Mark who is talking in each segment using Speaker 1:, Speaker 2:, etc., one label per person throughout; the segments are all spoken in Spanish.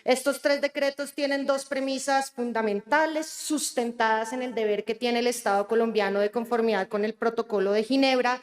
Speaker 1: Estos tres decretos tienen dos premisas fundamentales sustentadas en el deber que tiene el Estado colombiano de conformidad con el Protocolo de Ginebra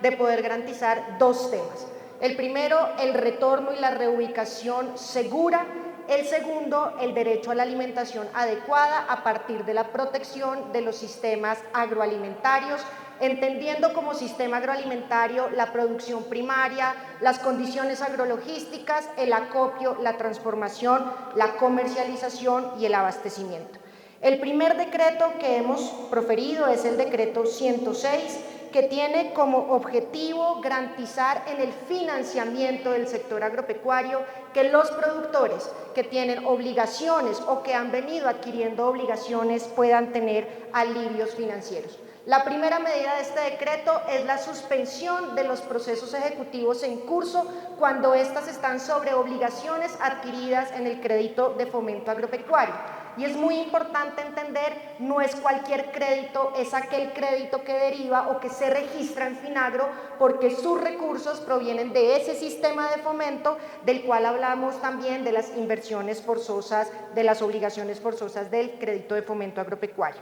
Speaker 1: de poder garantizar dos temas. El primero, el retorno y la reubicación segura. El segundo, el derecho a la alimentación adecuada a partir de la protección de los sistemas agroalimentarios, entendiendo como sistema agroalimentario la producción primaria, las condiciones agrologísticas, el acopio, la transformación, la comercialización y el abastecimiento. El primer decreto que hemos proferido es el decreto 106, que tiene como objetivo garantizar en el financiamiento del sector agropecuario que los productores que tienen obligaciones o que han venido adquiriendo obligaciones puedan tener alivios financieros. La primera medida de este decreto es la suspensión de los procesos ejecutivos en curso cuando éstas están sobre obligaciones adquiridas en el crédito de fomento agropecuario. Y es muy importante entender, no es cualquier crédito, es aquel crédito que deriva o que se registra en Finagro porque sus recursos provienen de ese sistema de fomento del cual hablamos también de las inversiones forzosas, de las obligaciones forzosas del crédito de fomento agropecuario.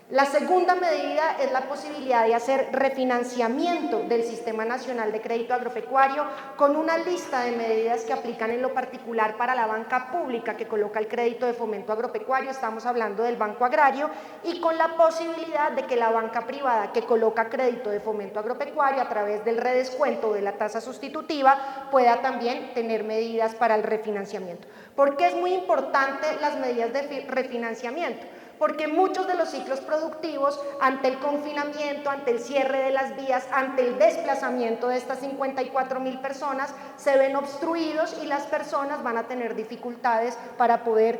Speaker 1: La segunda medida es la posibilidad de hacer refinanciamiento del Sistema Nacional de Crédito Agropecuario con una lista de medidas que aplican en lo particular para la banca pública que coloca el crédito de fomento agropecuario, estamos hablando del Banco Agrario, y con la posibilidad de que la banca privada que coloca crédito de fomento agropecuario a través del redescuento de la tasa sustitutiva pueda también tener medidas para el refinanciamiento. ¿Por qué es muy importante las medidas de refinanciamiento? Porque muchos de los ciclos productivos, ante el confinamiento, ante el cierre de las vías, ante el desplazamiento de estas 54.000 personas, se ven obstruidos y las personas van a tener dificultades para poder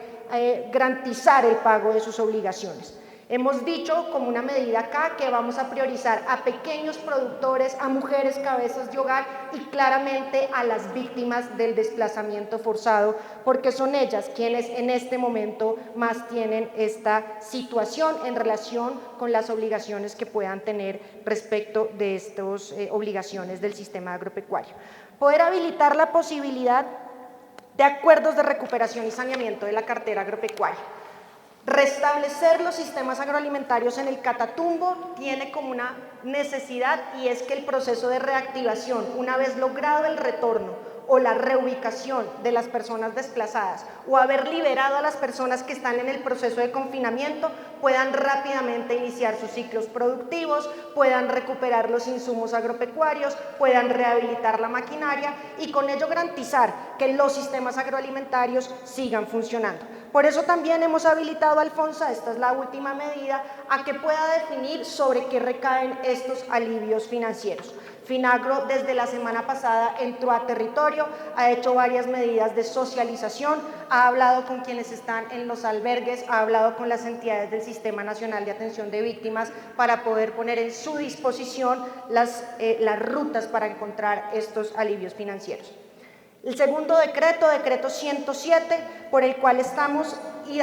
Speaker 1: garantizar el pago de sus obligaciones. Hemos dicho como una medida acá que vamos a priorizar a pequeños productores, a mujeres cabezas de hogar y claramente a las víctimas del desplazamiento forzado, porque son ellas quienes en este momento más tienen esta situación en relación con las obligaciones que puedan tener respecto de estas obligaciones del sistema agropecuario. Poder habilitar la posibilidad de acuerdos de recuperación y saneamiento de la cartera agropecuaria. Restablecer los sistemas agroalimentarios en el Catatumbo tiene como una necesidad y es que el proceso de reactivación, una vez logrado el retorno o la reubicación de las personas desplazadas o haber liberado a las personas que están en el proceso de confinamiento, puedan rápidamente iniciar sus ciclos productivos, puedan recuperar los insumos agropecuarios, puedan rehabilitar la maquinaria y con ello garantizar que los sistemas agroalimentarios sigan funcionando. Por eso también hemos habilitado a Alfonsa, esta es la última medida, a que pueda definir sobre qué recaen estos alivios financieros. Finagro desde la semana pasada entró a territorio, ha hecho varias medidas de socialización, ha hablado con quienes están en los albergues, ha hablado con las entidades del Sistema Nacional de Atención de Víctimas para poder poner en su disposición las rutas para encontrar estos alivios financieros. El segundo decreto, decreto 107, por el cual estamos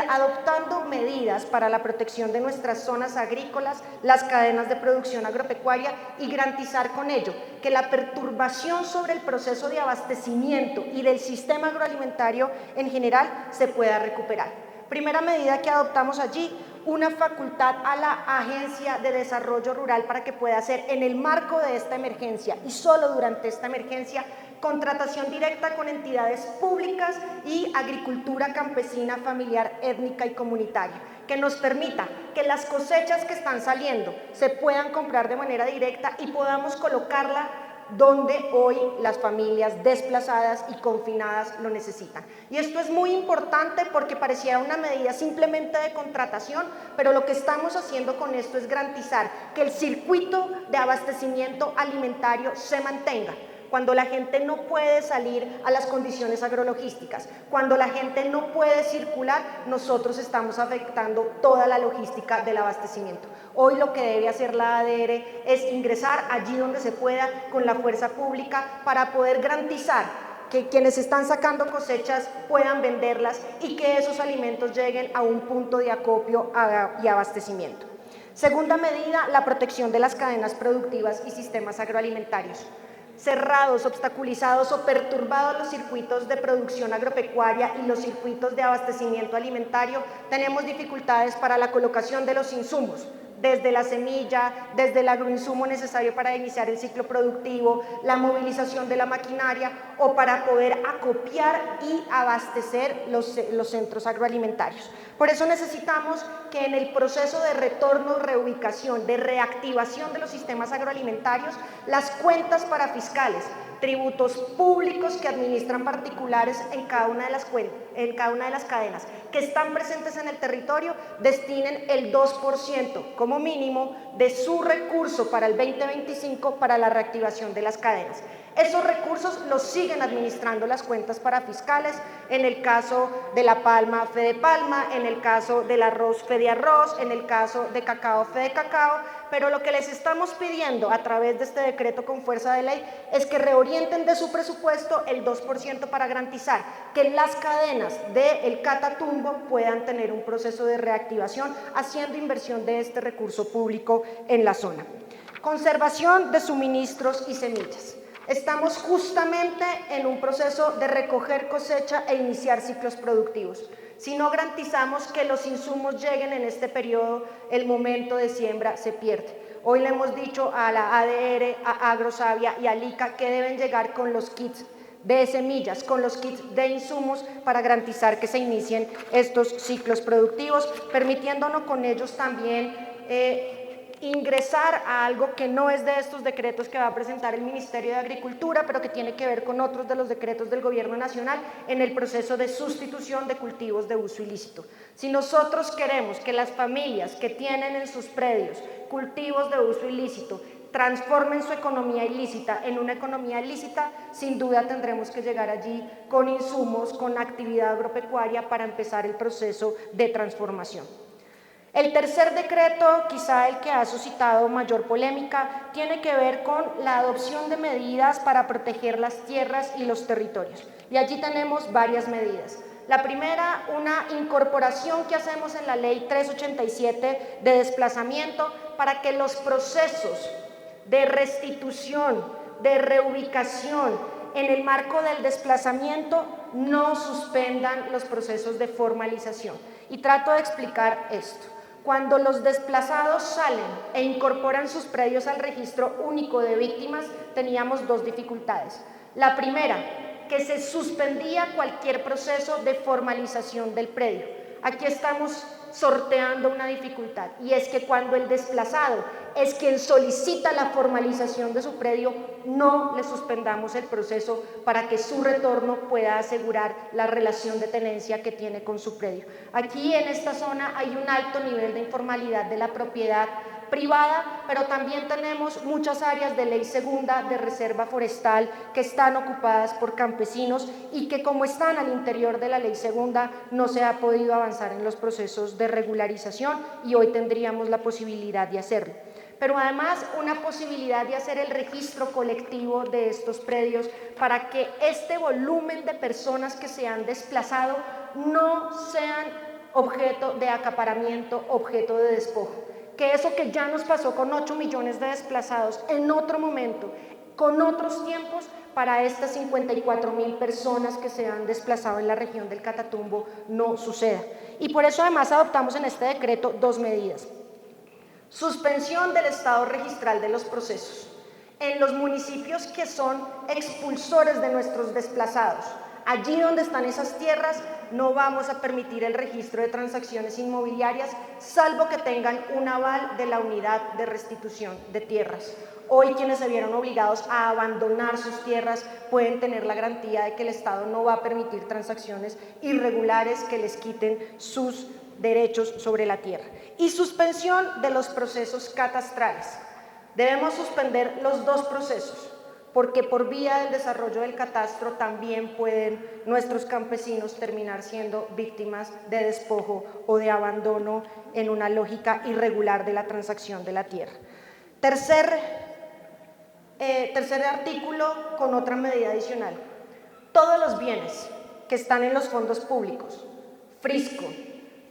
Speaker 1: adoptando medidas para la protección de nuestras zonas agrícolas, las cadenas de producción agropecuaria y garantizar con ello que la perturbación sobre el proceso de abastecimiento y del sistema agroalimentario en general se pueda recuperar. Primera medida que adoptamos allí, una facultad a la Agencia de Desarrollo Rural para que pueda hacer en el marco de esta emergencia y solo durante esta emergencia contratación directa con entidades públicas y agricultura campesina, familiar, étnica y comunitaria, que nos permita que las cosechas que están saliendo se puedan comprar de manera directa y podamos colocarla donde hoy las familias desplazadas y confinadas lo necesitan. Y esto es muy importante porque pareciera una medida simplemente de contratación, pero lo que estamos haciendo con esto es garantizar que el circuito de abastecimiento alimentario se mantenga. Cuando la gente no puede salir a las condiciones agrologísticas, cuando la gente no puede circular, nosotros estamos afectando toda la logística del abastecimiento. Hoy lo que debe hacer la ADR es ingresar allí donde se pueda con la fuerza pública para poder garantizar que quienes están sacando cosechas puedan venderlas y que esos alimentos lleguen a un punto de acopio y abastecimiento. Segunda medida, la protección de las cadenas productivas y sistemas agroalimentarios. cerrados, obstaculizados o perturbados los circuitos de producción agropecuaria y los circuitos de abastecimiento alimentario, tenemos dificultades para la colocación de los insumos, desde la semilla, desde el agroinsumo necesario para iniciar el ciclo productivo, la movilización de la maquinaria o para poder acopiar y abastecer los centros agroalimentarios. Por eso necesitamos que en el proceso de retorno, reubicación, de reactivación de los sistemas agroalimentarios, las cuentas para fiscales, tributos públicos que administran particulares en cada una de las cadenas que están presentes en el territorio, destinen el 2% como mínimo de su recurso para el 2025 para la reactivación de las cadenas. Esos recursos los siguen administrando las cuentas para fiscales, en el caso de la palma, Fede Palma, en el caso del arroz, Fede Arroz, en el caso de cacao, Fede Cacao, pero lo que les estamos pidiendo a través de este decreto con fuerza de ley es que reorienten de su presupuesto el 2% para garantizar que las cadenas del Catatumbo puedan tener un proceso de reactivación haciendo inversión de este recurso público en la zona. Conservación de suministros y semillas. Estamos justamente en un proceso de recoger cosecha e iniciar ciclos productivos. Si no garantizamos que los insumos lleguen en este periodo, el momento de siembra se pierde. Hoy le hemos dicho a la ADR, a Agrosavia y a LICA que deben llegar con los kits de semillas, con los kits de insumos para garantizar que se inicien estos ciclos productivos, permitiéndonos con ellos también ingresar a algo que no es de estos decretos que va a presentar el Ministerio de Agricultura, pero que tiene que ver con otros de los decretos del Gobierno Nacional en el proceso de sustitución de cultivos de uso ilícito. Si nosotros queremos que las familias que tienen en sus predios cultivos de uso ilícito transformen su economía ilícita en una economía lícita, sin duda tendremos que llegar allí con insumos, con actividad agropecuaria para empezar el proceso de transformación. El tercer decreto, quizá el que ha suscitado mayor polémica, tiene que ver con la adopción de medidas para proteger las tierras y los territorios. Y allí tenemos varias medidas. La primera, una incorporación que hacemos en la Ley 387 de desplazamiento para que los procesos de restitución, de reubicación, en el marco del desplazamiento, no suspendan los procesos de formalización. Y trato de explicar esto. Cuando los desplazados salen e incorporan sus predios al registro único de víctimas, teníamos dos dificultades. La primera, que se suspendía cualquier proceso de formalización del predio. Aquí estamos sorteando una dificultad, y es que cuando el desplazado es quien solicita la formalización de su predio, no le suspendamos el proceso para que su retorno pueda asegurar la relación de tenencia que tiene con su predio. Aquí en esta zona hay un alto nivel de informalidad de la propiedad privada, pero también tenemos muchas áreas de ley segunda de reserva forestal que están ocupadas por campesinos y que, como están al interior de la ley segunda, no se ha podido avanzar en los procesos de regularización, y hoy tendríamos la posibilidad de hacerlo. Pero además una posibilidad de hacer el registro colectivo de estos predios para que este volumen de personas que se han desplazado no sean objeto de acaparamiento, objeto de despojo. Que eso que ya nos pasó con 8 millones de desplazados en otro momento, con otros tiempos, para estas 54.000 personas que se han desplazado en la región del Catatumbo no suceda. Y por eso además adoptamos en este decreto dos medidas. Suspensión del estado registral de los procesos. En los municipios que son expulsores de nuestros desplazados, allí donde están esas tierras, no vamos a permitir el registro de transacciones inmobiliarias, salvo que tengan un aval de la unidad de restitución de tierras. Hoy quienes se vieron obligados a abandonar sus tierras pueden tener la garantía de que el Estado no va a permitir transacciones irregulares que les quiten sus derechos sobre la tierra. Y suspensión de los procesos catastrales. Debemos suspender los dos procesos, porque por vía del desarrollo del catastro también pueden nuestros campesinos terminar siendo víctimas de despojo o de abandono en una lógica irregular de la transacción de la tierra. Tercer artículo con otra medida adicional. Todos los bienes que están en los fondos públicos, Frisco,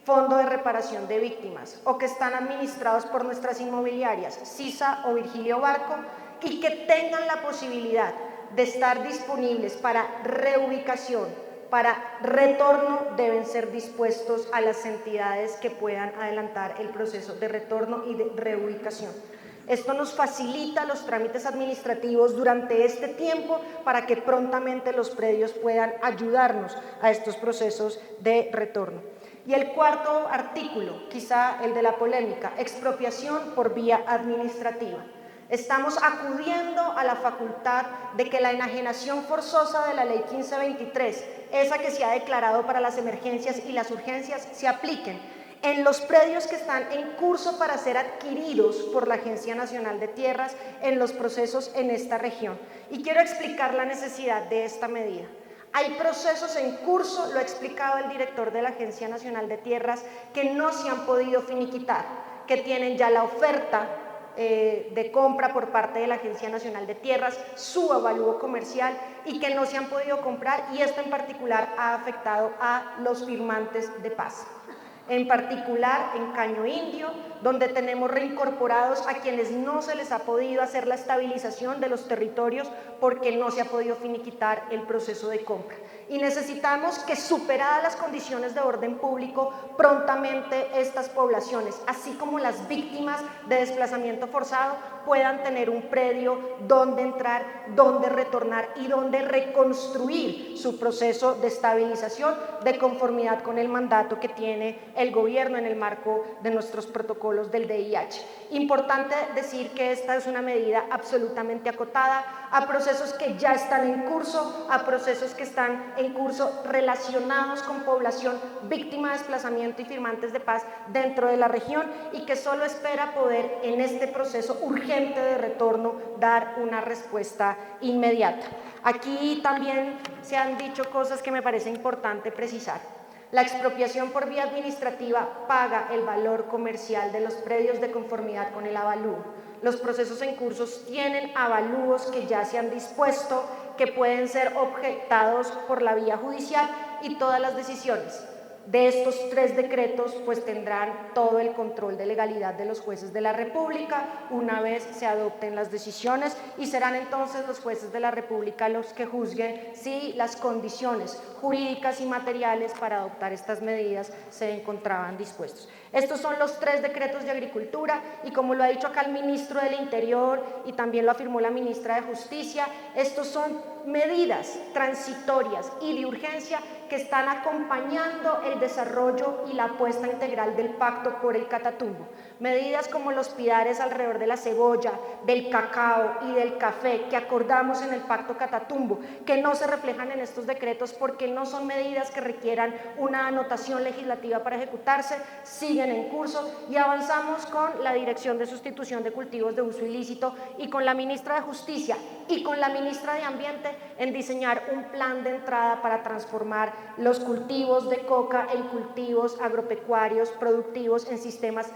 Speaker 1: Fondo de Reparación de Víctimas, o que están administrados por nuestras inmobiliarias, Sisa o Virgilio Barco, y que tengan la posibilidad de estar disponibles para reubicación, para retorno, deben ser dispuestos a las entidades que puedan adelantar el proceso de retorno y de reubicación. Esto nos facilita los trámites administrativos durante este tiempo para que prontamente los predios puedan ayudarnos a estos procesos de retorno. Y el cuarto artículo, quizá el de la polémica, expropiación por vía administrativa. Estamos acudiendo a la facultad de que la enajenación forzosa de la Ley 1523, esa que se ha declarado para las emergencias y las urgencias, se apliquen en los predios que están en curso para ser adquiridos por la Agencia Nacional de Tierras en los procesos en esta región. Y quiero explicar la necesidad de esta medida. Hay procesos en curso, lo ha explicado el director de la Agencia Nacional de Tierras, que no se han podido finiquitar, que tienen ya la oferta de compra por parte de la Agencia Nacional de Tierras, su avalúo comercial y que no se han podido comprar, y esto en particular ha afectado a los firmantes de paz. En particular en Caño Indio, donde tenemos reincorporados a quienes no se les ha podido hacer la estabilización de los territorios porque no se ha podido finiquitar el proceso de compra. Y necesitamos que, superadas las condiciones de orden público, prontamente estas poblaciones, así como las víctimas de desplazamiento forzado, puedan tener un predio donde entrar, donde retornar y donde reconstruir su proceso de estabilización de conformidad con el mandato que tiene el gobierno en el marco de nuestros protocolos del DIH. Importante decir que esta es una medida absolutamente acotada a procesos que ya están en curso, a procesos que están en curso relacionados con población víctima de desplazamiento y firmantes de paz dentro de la región, y que solo espera poder en este proceso urgente de retorno dar una respuesta inmediata. Aquí también se han dicho cosas que me parece importante precisar. La expropiación por vía administrativa paga el valor comercial de los predios de conformidad con el avalúo. Los procesos en curso tienen avalúos que ya se han dispuesto, que pueden ser objetados por la vía judicial, y todas las decisiones de estos 3 decretos pues tendrán todo el control de legalidad de los jueces de la República una vez se adopten las decisiones, y serán entonces los jueces de la República los que juzguen si las condiciones jurídicas y materiales para adoptar estas medidas se encontraban dispuestos. Estos son los 3 decretos de Agricultura, y como lo ha dicho acá el ministro del Interior y también lo afirmó la ministra de Justicia, estos son medidas transitorias y de urgencia que están acompañando el desarrollo y la apuesta integral del Pacto por el Catatumbo. Medidas como los pilares alrededor de la cebolla, del cacao y del café que acordamos en el Pacto Catatumbo, que no se reflejan en estos decretos porque no son medidas que requieran una anotación legislativa para ejecutarse, siguen en curso, y avanzamos con la Dirección de Sustitución de Cultivos de Uso Ilícito y con la ministra de Justicia y con la ministra de Ambiente en diseñar un plan de entrada para transformar los cultivos de coca en cultivos agropecuarios productivos en sistemas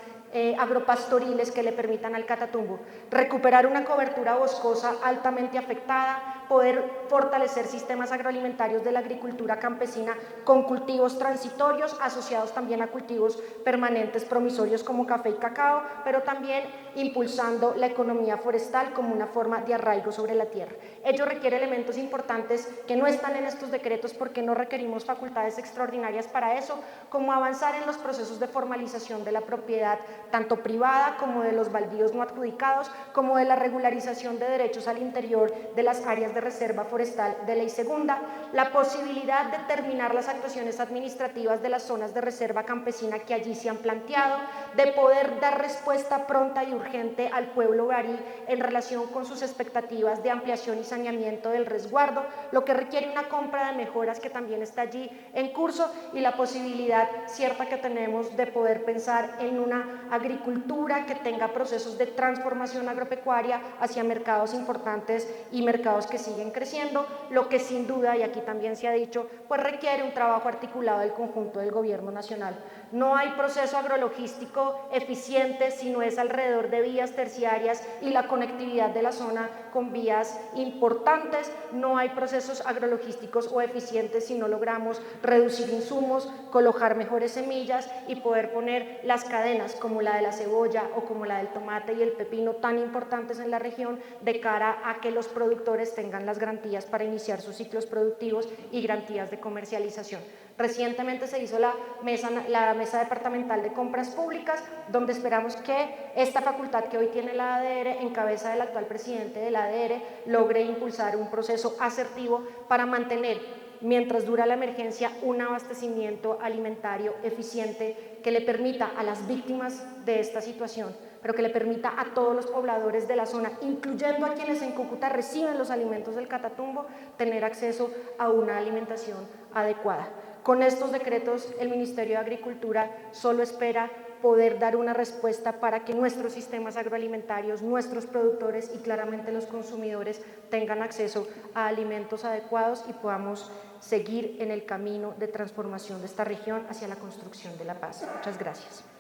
Speaker 1: agropastoriles que le permitan al Catatumbo recuperar una cobertura boscosa altamente afectada, poder fortalecer sistemas agroalimentarios de la agricultura campesina con cultivos transitorios asociados también a cultivos permanentes promisorios como café y cacao, pero también impulsando la economía forestal como una forma de arraigo sobre la tierra. Ello requiere elementos importantes que no están en estos decretos porque no requerimos facultades extraordinarias para eso, como avanzar en los procesos de formalización de la propiedad tanto privada como de los baldíos no adjudicados, como de la regularización de derechos al interior de las áreas de reserva forestal de ley segunda, la posibilidad de terminar las actuaciones administrativas de las zonas de reserva campesina que allí se han planteado, de poder dar respuesta pronta y urgente al pueblo barí en relación con sus expectativas de ampliación y saneamiento del resguardo, lo que requiere una compra de mejoras que también está allí en curso, y la posibilidad cierta que tenemos de poder pensar en una agricultura que tenga procesos de transformación agropecuaria hacia mercados importantes y mercados que siguen creciendo, lo que sin duda, y aquí también se ha dicho, pues requiere un trabajo articulado del conjunto del gobierno nacional. No hay proceso agrologístico eficiente si no es alrededor de vías terciarias y la conectividad de la zona con vías importantes, no hay procesos agrologísticos o eficientes si no logramos reducir insumos, colocar mejores semillas y poder poner las cadenas como la de la cebolla o como la del tomate y el pepino tan importantes en la región de cara a que los productores tengan tengan las garantías para iniciar sus ciclos productivos y garantías de comercialización. Recientemente se hizo la mesa departamental de compras públicas, donde esperamos que esta facultad que hoy tiene la ADR, en cabeza del actual presidente de la ADR, logre impulsar un proceso asertivo para mantener, mientras dura la emergencia, un abastecimiento alimentario eficiente que le permita a las víctimas de esta situación, pero que le permita a todos los pobladores de la zona, incluyendo a quienes en Cúcuta reciben los alimentos del Catatumbo, tener acceso a una alimentación adecuada. Con estos decretos, el Ministerio de Agricultura solo espera poder dar una respuesta para que nuestros sistemas agroalimentarios, nuestros productores y claramente los consumidores tengan acceso a alimentos adecuados y podamos seguir en el camino de transformación de esta región hacia la construcción de la paz. Muchas gracias.